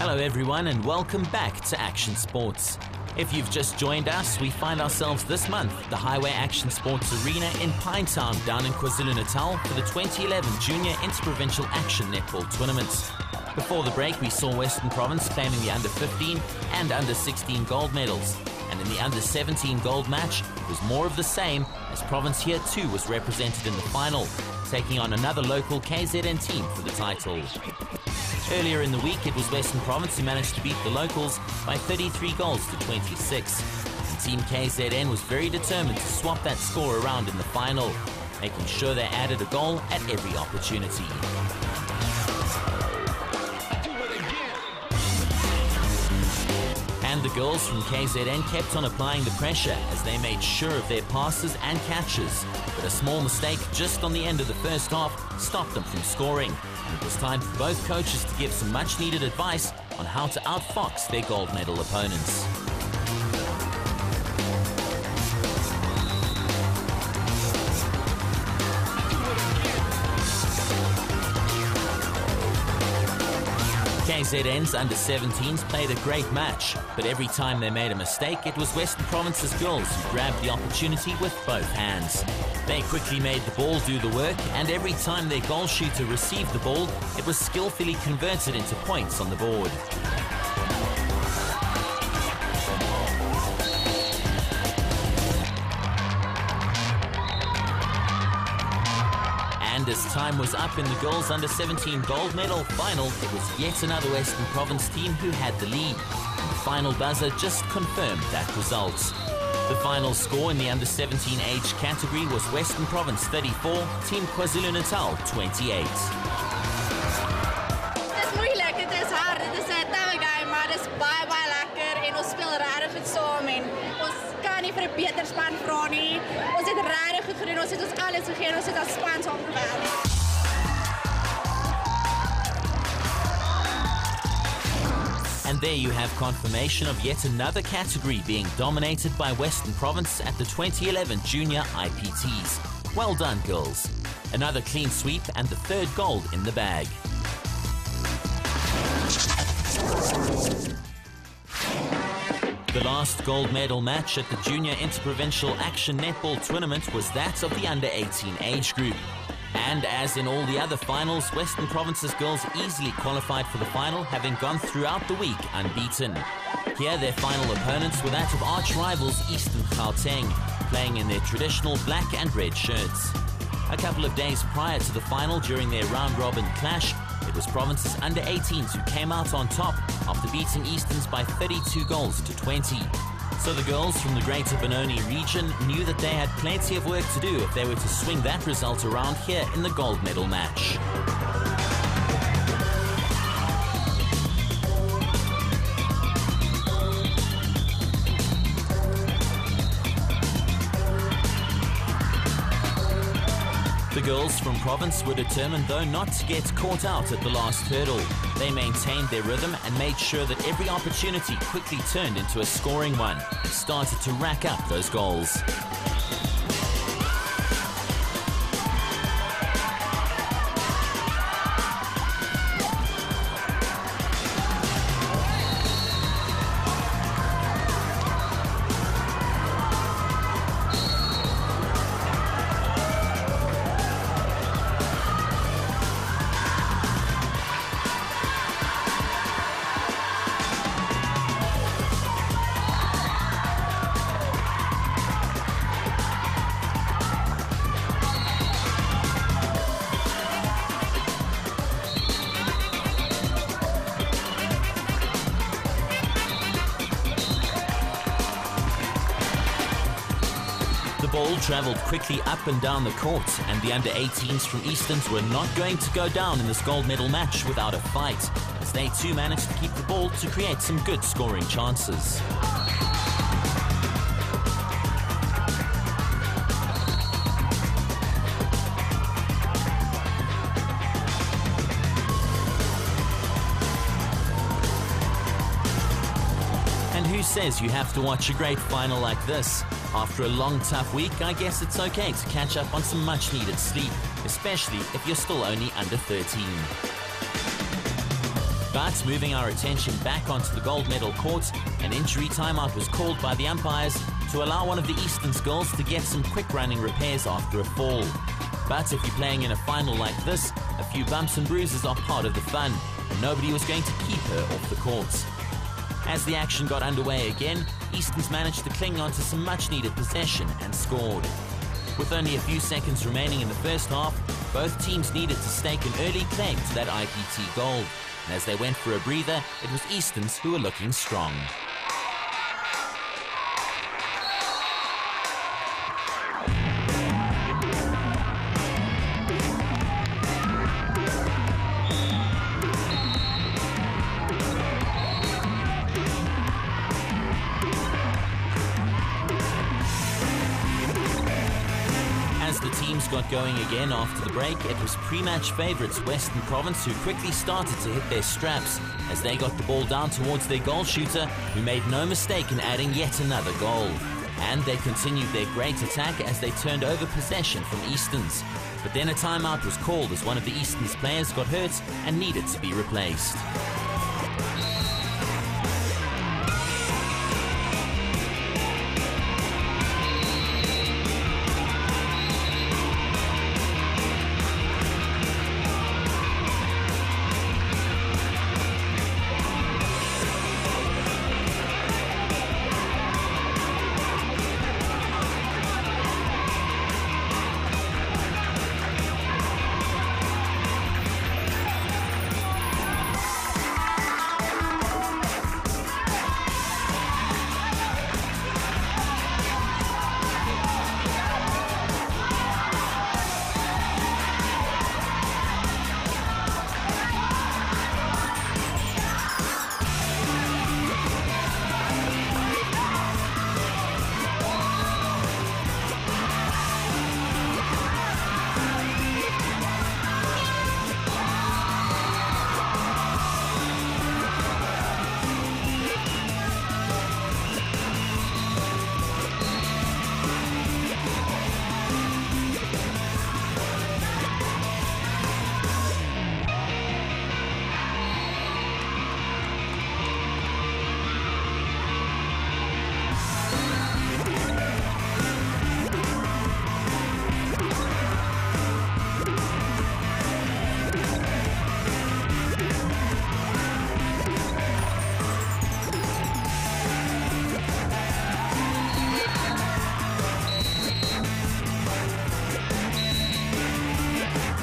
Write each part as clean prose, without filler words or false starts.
Hello everyone and welcome back to Action Sports. If you've just joined us, we find ourselves this month at the Highway Action Sports Arena in Pinetown down in KwaZulu-Natal for the 2011 Junior Interprovincial Action Netball Tournament. Before the break, we saw Western Province claiming the under-15 and under-16 gold medals. And in the under-17 gold match, it was more of the same as Province here too was represented in the final, taking on another local KZN team for the title. Earlier in the week, it was Western Province who managed to beat the locals by 33 goals to 26. And Team KZN was very determined to swap that score around in the final, making sure they added a goal at every opportunity. And the girls from KZN kept on applying the pressure as they made sure of their passes and catches. But a small mistake just on the end of the first half stopped them from scoring. And it was time for both coaches to give some much needed advice on how to outfox their gold medal opponents. KZN's under-17s played a great match, but every time they made a mistake, it was Western Province's girls who grabbed the opportunity with both hands. They quickly made the ball do the work, and every time their goal shooter received the ball, it was skillfully converted into points on the board. And as time was up in the girls' under-17 gold medal final, it was yet another Western Province team who had the lead. And the final buzzer just confirmed that result. The final score in the under-17 age category was Western Province 34, Team KwaZulu-Natal 28. Het is moeilijk, het is hard, het is een taffe game, maar het is baie lekker en ons speel regtig goed saam en ons kan nie vir 'n beter span vra nie. Ons het regtig goed gedoen, ons het ons alles gegee, ons het as span saamgewerk. And there you have confirmation of yet another category being dominated by Western Province at the 2011 Junior IPTs. Well done, girls. Another clean sweep and the third gold in the bag. The last gold medal match at the Junior Interprovincial Action Netball Tournament was that of the under-18 age group. And as in all the other finals, Western Province's girls easily qualified for the final, having gone throughout the week unbeaten. Here, their final opponents were that of arch-rivals Eastern Gauteng, playing in their traditional black and red shirts. A couple of days prior to the final, during their round-robin clash, it was Province's under-18s who came out on top after beating Easterns by 32 goals to 20. So the girls from the Greater Benoni region knew that they had plenty of work to do if they were to swing that result around here in the gold medal match. The girls from Province were determined, though, not to get caught out at the last hurdle. They maintained their rhythm and made sure that every opportunity quickly turned into a scoring one and started to rack up those goals. The ball travelled quickly up and down the court, and the under-18s from Easterns were not going to go down in this gold medal match without a fight, as they too managed to keep the ball to create some good scoring chances. And who says you have to watch a great final like this? After a long, tough week, I guess it's okay to catch up on some much-needed sleep, especially if you're still only under 13. But moving our attention back onto the gold medal court, an injury timeout was called by the umpires to allow one of the Eastern's girls to get some quick running repairs after a fall. But if you're playing in a final like this, a few bumps and bruises are part of the fun, and nobody was going to keep her off the court. As the action got underway again, Easterns managed to cling on to some much-needed possession and scored. With only a few seconds remaining in the first half, both teams needed to stake an early claim to that IPT gold. And as they went for a breather, it was Easterns who were looking strong. As the teams got going again after the break, it was pre-match favourites Western Province who quickly started to hit their straps as they got the ball down towards their goal shooter, who made no mistake in adding yet another goal. And they continued their great attack as they turned over possession from Easterns. But then a timeout was called as one of the Easterns players got hurt and needed to be replaced.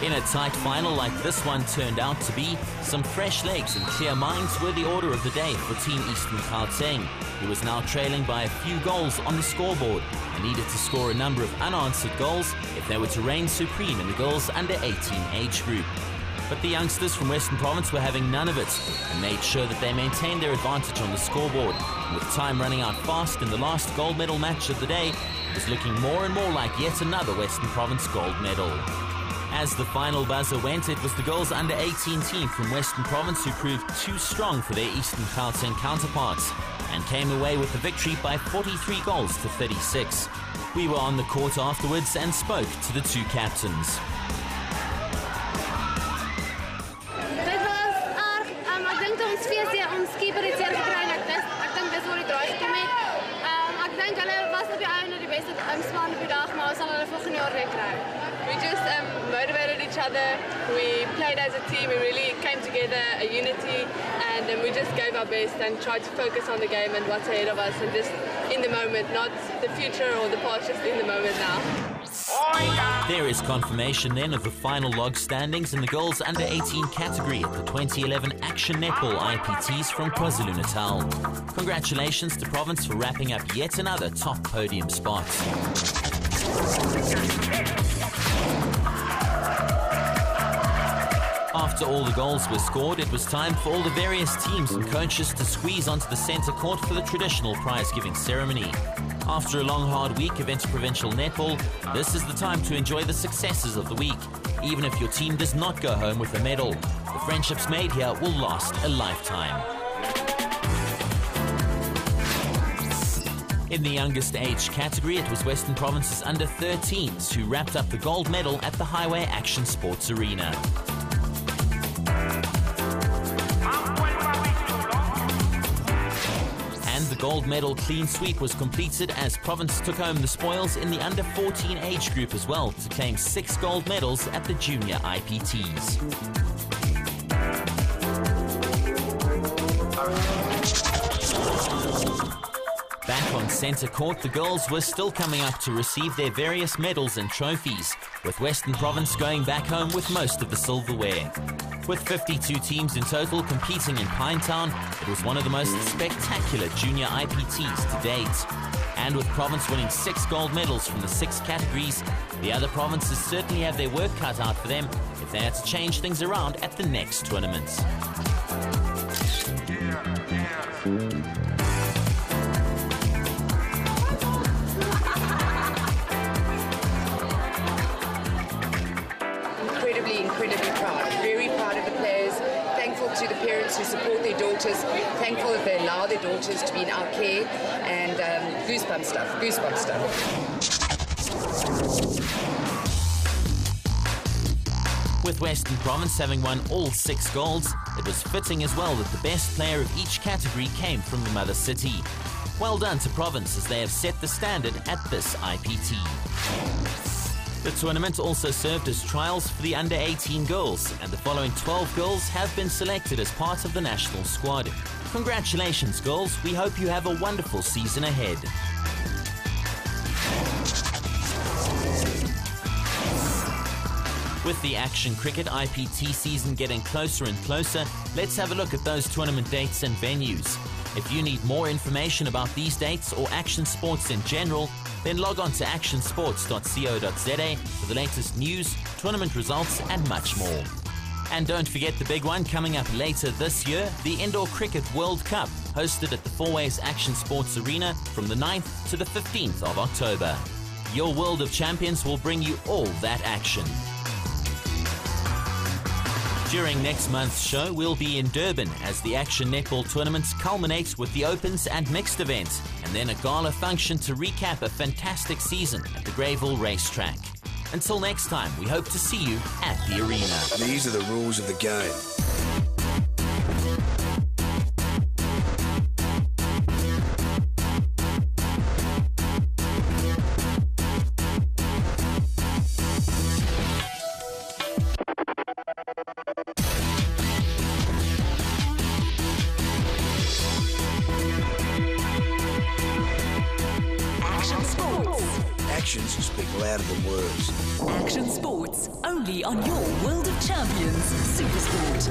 In a tight final like this one turned out to be, some fresh legs and clear minds were the order of the day for Team Eastern Gauteng, who was now trailing by a few goals on the scoreboard and needed to score a number of unanswered goals if they were to reign supreme in the girls under 18 age group. But the youngsters from Western Province were having none of it and made sure that they maintained their advantage on the scoreboard. And with time running out fast in the last gold medal match of the day, it was looking more and more like yet another Western Province gold medal. As the final buzzer went, it was the girls under 18 team from Western Province who proved too strong for their Eastern Gauteng counterparts and came away with the victory by 43 goals to 36. We were on the court afterwards and spoke to the two captains. Dit was erg. Ek dink ons feesdag ons keeper het seer gekry en ek dink dis waar die draai gekom het. Ek dink hulle was op die einde die beste span op die dag, maar ons sal hulle volgende jaar weer kry. We just motivated each other, we played as a team, we really came together, a unity, and we just gave our best and tried to focus on the game and what's ahead of us and just in the moment, not the future or the past, just in the moment now. There is confirmation then of the final log standings in the girls under 18 category at the 2011 Action Netball IPTs from KwaZulu-Natal. Congratulations to Province for wrapping up yet another top podium spot. After all the goals were scored, it was time for all the various teams and coaches to squeeze onto the centre court for the traditional prize-giving ceremony. After a long, hard week of interprovincial netball, this is the time to enjoy the successes of the week, even if your team does not go home with a medal. The friendships made here will last a lifetime. In the youngest age category, it was Western Province's under 13s who wrapped up the gold medal at the Highway Action Sports Arena. gold medal clean sweep was completed as Province took home the spoils in the under 14 age group as well to claim 6 gold medals at the junior IPTs. Back on centre court, the girls were still coming up to receive their various medals and trophies, with Western Province going back home with most of the silverware. With 52 teams in total competing in Pinetown, it was one of the most spectacular junior IPTs to date. And with Province winning 6 gold medals from the 6 categories, the other provinces certainly have their work cut out for them if they had to change things around at the next tournament. Incredibly proud. Very proud of the players. Thankful to the parents who support their daughters. Thankful that they allow their daughters to be in our care. And goosebump stuff. With Western Province having won all 6 golds, it was fitting as well that the best player of each category came from the mother city. Well done to Province as they have set the standard at this IPT. The tournament also served as trials for the under-18 girls, and the following 12 girls have been selected as part of the national squad. Congratulations, girls. We hope you have a wonderful season ahead. With the Action Cricket IPT season getting closer and closer, let's have a look at those tournament dates and venues. If you need more information about these dates or action sports in general, then log on to actionsports.co.za for the latest news, tournament results and much more. And don't forget the big one coming up later this year, the Indoor Cricket World Cup, hosted at the Fourways Action Sports Arena from the 9th to the 15th of October. Your World of Champions will bring you all that action. During next month's show, we'll be in Durban as the Action Netball tournaments culminate with the Opens and Mixed event, and then a gala function to recap a fantastic season at the Greyville Racetrack. Until next time, we hope to see you at the arena. These are the rules of the game. Actions speak louder than words. Action Sports, only on your World of Champions Supersport.